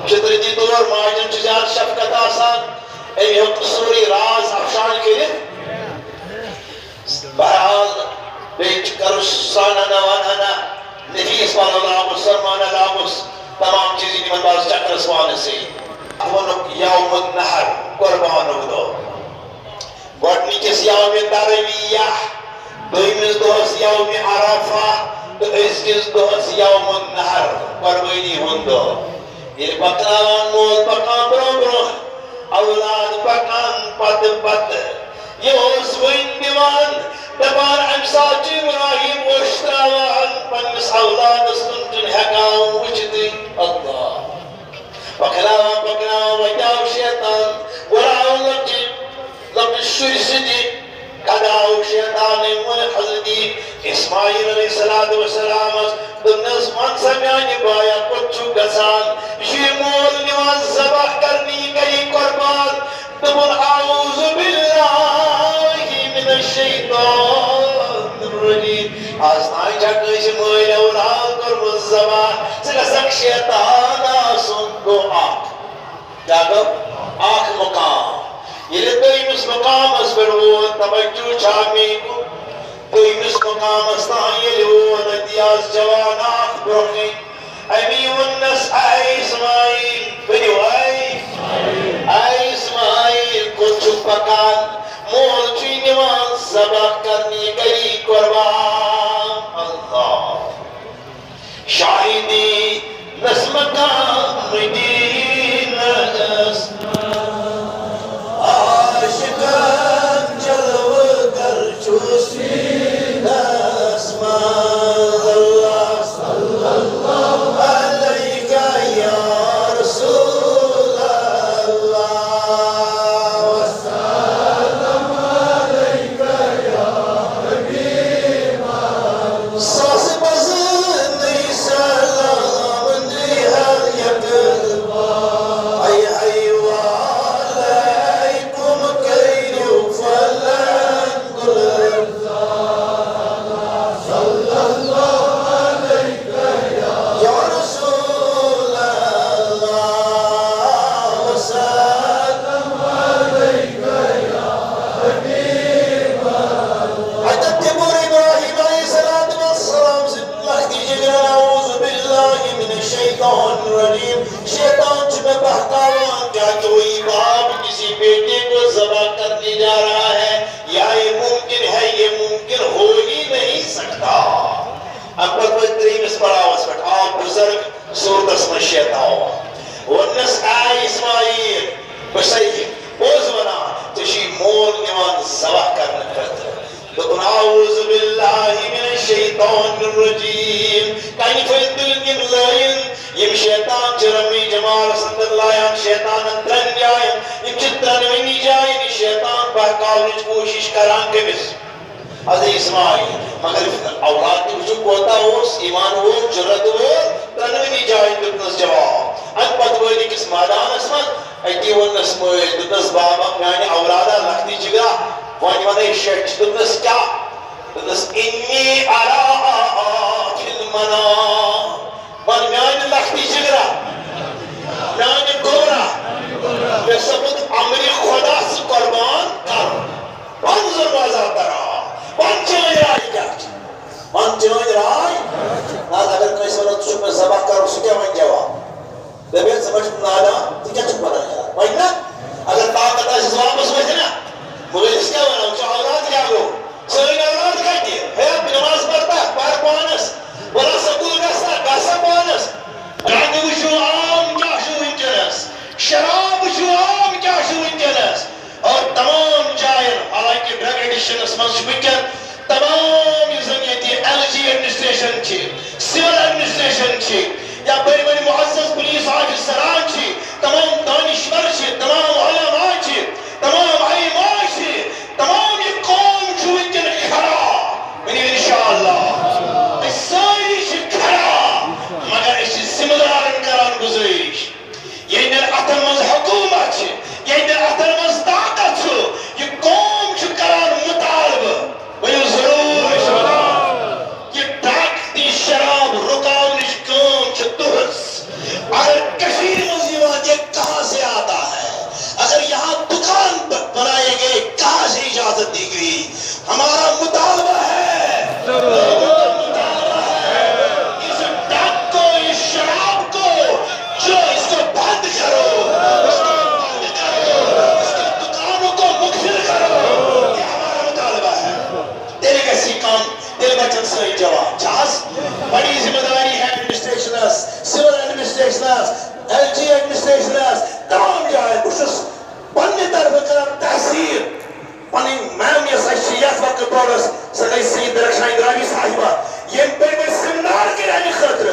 फितरती तौर माजन ज्यादा शफकत आसान सूरी राज अफशान कर बहरहाल कर साना वाना नफीस वाला सरमान लामुस तमाम चीजें निमन बाज चक्रस वाले से वनुक यौमुन नहर कुर्बान दो गोडनिकस यौम तरविया दोइमिस दोहस यौम अरफा तो अजकिस दोहस यौमुन नहर कुर्बानी हुंदो ये पकनान मोल पकान ब्रो ब्रो औलाद पकान पद पद ये ओस वन दिवान दबार अमसाच इब्राहिम वश्त्रावान पन्नस औलादस कुन हेकान वुचति अल्लाह पकनावा पकनावा वजाव शैतान वराव लब्ज शुरसदी कदाव शैतान मन हजरत इस्माइल अलैहिस्सलातु वस्सलाम दुनस मन सम्यानि बाया कुछ गसान ये मोल निवाज ज़बह करनी गई कुर्बान तुम आऊज़ु बिल्लाहि मिनश शैतानिर रजीम आज नाई जगह से मोल औलाद कर ज़बह से सक शैतान सुन को आँख क्या गो आँख मुकाम ये दोइमिस मुकामस पर वो तवज्जो छामी को दोइमिस मुकामस ताये वो नदियास जवान आँख ब्रोखे अमी वन्नस आई इस्माइल बनी आई इस्माइल को चुपकान मोल चुनिवान ज़बह करनी गई कुर्बान अल्लाह शाहिदी नस्मका Madina civil administration LG administration तमाम जाए पन्ने तरफ कर तहसील पनी मैम यस वक्त बोलस सगई सईद रक्षा इंद्रावी साहिबा ये बड़े सेमिनार के खतर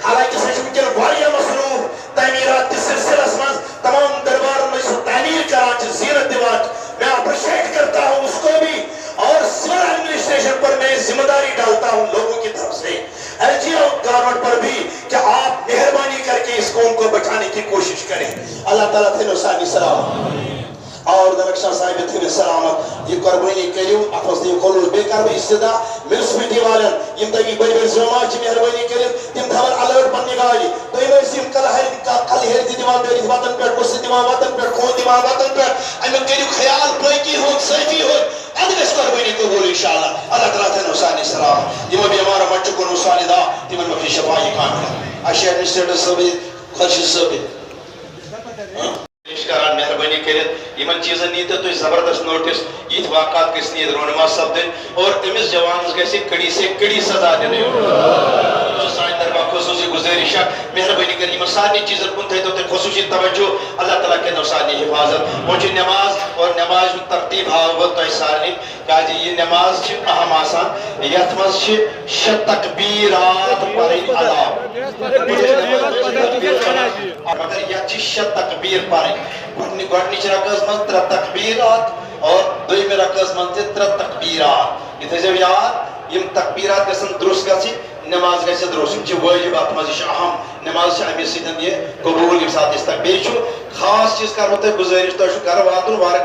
हालांकि सचमुचन वारिया मसरूफ तमीरात के सिलसिलस में तमाम दरबार में तमीर करान जीनत दिवान मैं अप्रिशिएट करता हूँ उसको भी और सिविल एडमिनिस्ट्रेशन पर मैं जिम्मेदारी डालता हूँ लोगों की तरफ से LG गवर्नमेंट पर भी कि आप मेहरबानी करके इस कौम को बचाने की कोशिश करें अल्लाह ताला थे नुसानी सलाम और दरक्षा साहिब थे सलामत ये कुर्बानी करियो आपस ने खोलो बेकार में इस्तदा म्युनिसिपलिटी वालन यम तवी बड़ी बड़ी जमा की मेहरबानी करें तिम खबर अलर्ट बनने गाड़ी तो ये सिम कल हेर दिमाग पे वतन पे कुछ दिमाग वतन पे खो दिमाग वतन पे अमे करियो ख्याल बाकी हो सही हो अदगस कुर्बानी को बोल इंशाल्लाह अल्लाह ताला थे नुसानी सलाम ये भी हमारा बच्चों को नुसानी दा तिमन में शफाई कामिल अशे एडमिनिस्ट्रेटर सब खर्च सब करान मेहरबानी करित यमन चीजन नी तो जबरदस्त नोटिस इत वाकत गि रोनमा सपदन और अमिस जवान गि कड़ी से कड़ी सजा दिन सान दरबार खसूसी गुजारिश मेहरबानी कर सारे चीजन कुन थो तुम खसूसी तवज्जो अल्लाह ताला के सारी हिफाजत वो नमाज और नमाज तरतीब हाव तुम सारे क्या यह नमाज अहम आसान यथ मज शे तकबीरात मगर यह शे तकबीर पढ़ रकस मज 3 तकबीरात और दोम रकस मज 3 तकबीरात यह याद यम तकबीरात गसन दुरुस्त गि नमाज गि दुरुस्त वाजिब अत मज अहम नमाज अमे सत कबूल ये सात बे खास चीज करो तुम गुजारिश तुम घर वातुन वार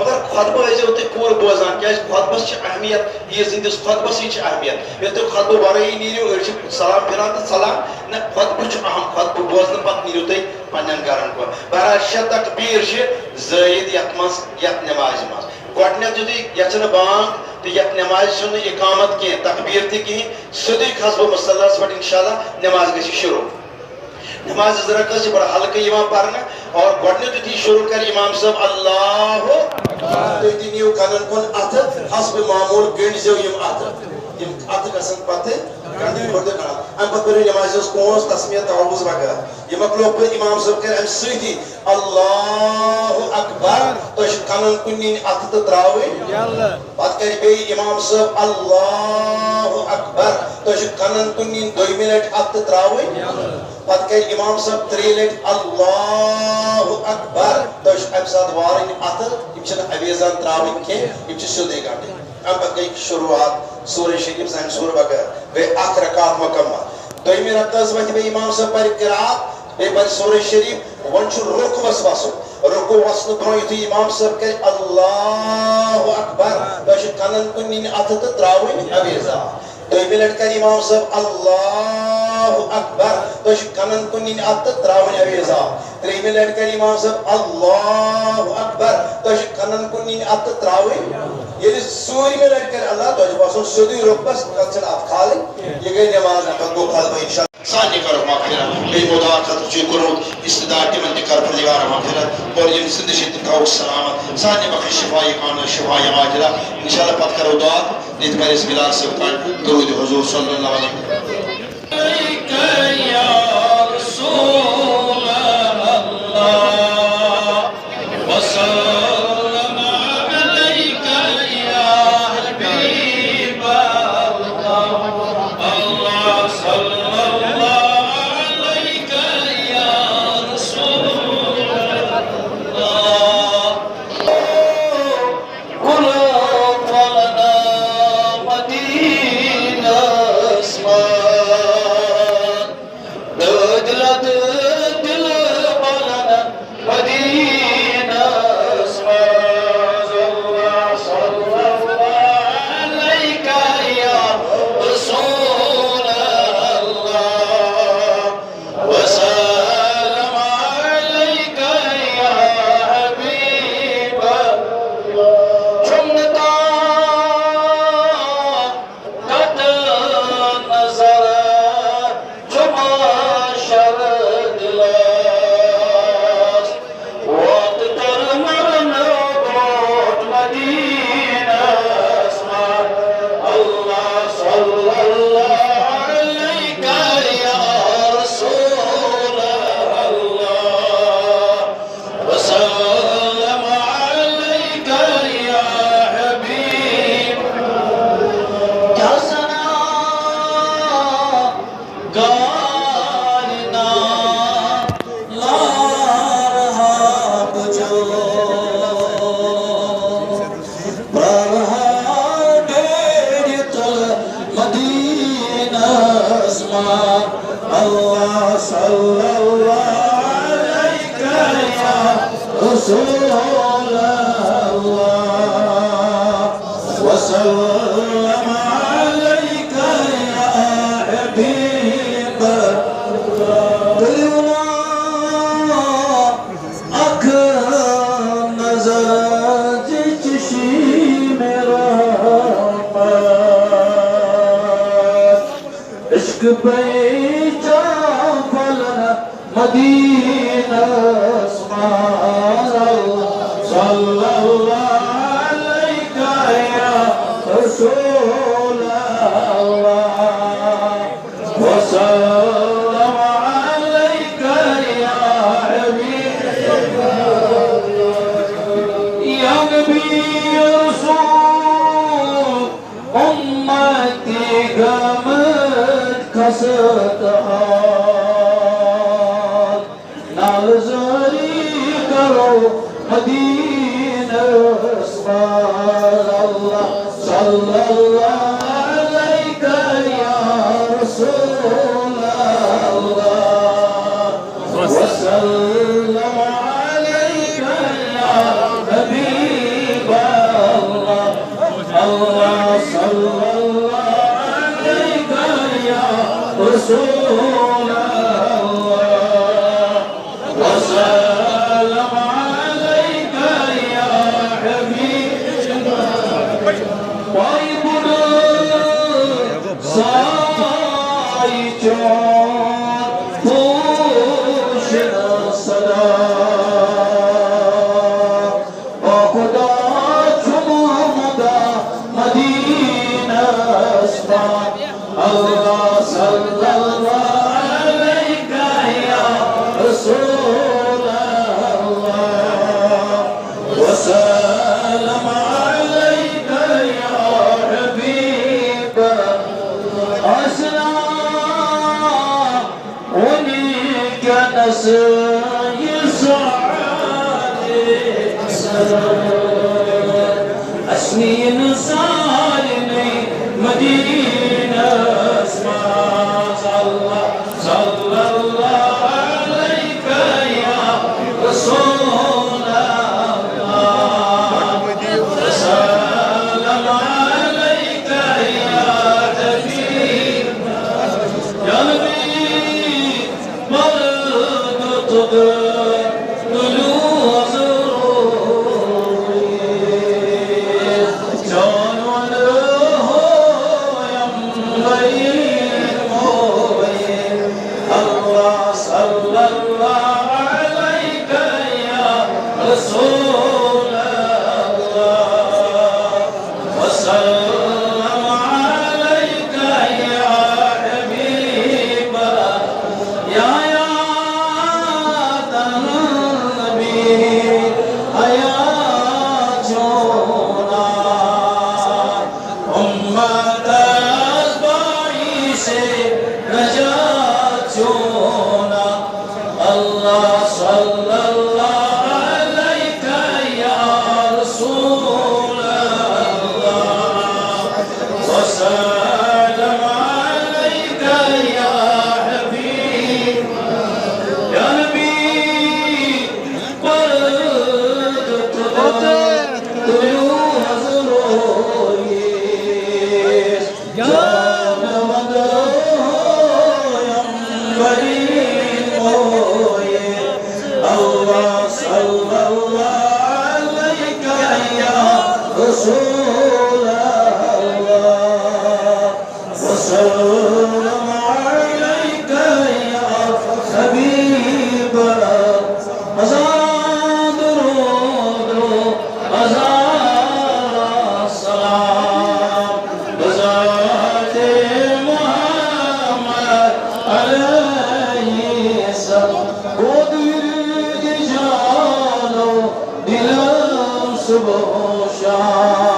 मगर खुतबह ऐसो तुम पूर बोजान क्या खुतबस अहमियत ईज हंदिस खुतबस अहमियत ये तुम खुतबह वरे नीरो अड़ सलाम फिरान तो सलाम न खुतबह अहम खुतबह बोजन पे नीरो तुम पन्न गरन को बहरहाल 6 तकबीर जायद यथ मज यथ नमाज मज गोडनेथ युदि यह बांग तो यथ नमाज इकामत कह तकबीर तह सोदी खस बह मुसल्लास पे इंशाल्लाह नमाज गि शुरू नमाज रकस बड़ा हल्के पढ़ने और गोडनेथ यु शुरू कर इमाम साहब अल्लाह तुम नीव कन कुन अथ हस्ब मामूल गंडो अथ गसन पे नमाज कोस तस्मिया तवुज वगैरह यह मकलो पे इमाम साहब कर अम सही अल्लाह अकबर तो कन कुन अथ तो त्रावे पे कर इमाम साहब अल्लाह अकबर तो कन कुन 2 मिनट अथ त्रावे पे कर इमाम साहब 3 लट अल्लाह अकबर तो अम सात वार अथ अवेजान त्रावन कह सोदे गंड अम पे गई शुरुआत सूरह शरीफ सान सूर वगैरह गई 8 रकात मुकम्मल 2 रकात वह इमाम साहब पर क़िराअत बे पर सूरह शरीफ वन रुकवस वसुन रुकू वसन ब्रो यु इमाम साहब कर अल्लाह अकबर तो कनन कुन अथ तो त्रावन अवेजा 2 मिनट कर इमाम साहब अल्लाह अकबर तो कनन कुन अथ त्रावन अवेजा 3 मिनट कर इमाम साहब अल्लाह अकबर तो कनन कुन अथ त्रावन ये 4 मिनट कर अल्लाह तो बस सोदी रुकबस कचन अथ खाली ये गई नमाज न गो खल इंशाल्लाह सानी करो मगफिरत बे मुदार खत जो करो इस्तिदार के मन कर फलिवार मगफिरत और ये जिंदगी शित का सलामत सानी बख शिफाई कान शिफाई आजिला इंशाल्लाह पत करो दुआ नित कर इस बिलाल से दरूद हुजूर सल्लल्लाहु अलैहि या रसूल अल्लाह वसल्लम अलैका या हबीब अल्लाह अल्लाह सल्लल्लाहु अलैका या रसूल अल्लाह कुल फलना मदीना अस्मा صلى الله عليك يا رسول الله وسلم عليك يا حبيب الله بيجا فلنا مدينة صلى الله عليك يا رسول الله وسلم عليك يا حبيب يا نبي رسول أمتي قامت كستها نالزاري كرو مدينة الله صلى الله عليك يا رسول الله وسلم عليك يا حبيب الله الله صلى الله عليك يا رسول الله وسلم عليك يا حبيب ويبنا صايتون بوشنا الصلاة وقدات محمدا مدينة اسمع الله صلى الله عليك يا رسول الله وسلم عليك يا حبيب أسلام ونيك نسي سعادة أسنين صالني مدينة صلى الله عليك يا رسول الله وسلم عليك يا حبيب يا نبي مرض طلوع زروي جان وله ينبغي الله صلى الله عليك يا رسول الله وسلم عليك يا حبيب يا النبي يا جونا أمة أتباعي سے نجات جونا الله صلى الله عليك يا رسول الله وسلم عليك يا حبيب يا نبي قد طلوع زروي جان الله صلى الله عليك يا رسول الله وسلم عليك يا حبيب أزاد درود أزاد السلام بذات محمد عليه السلام ودرج جانو دلم صبح شام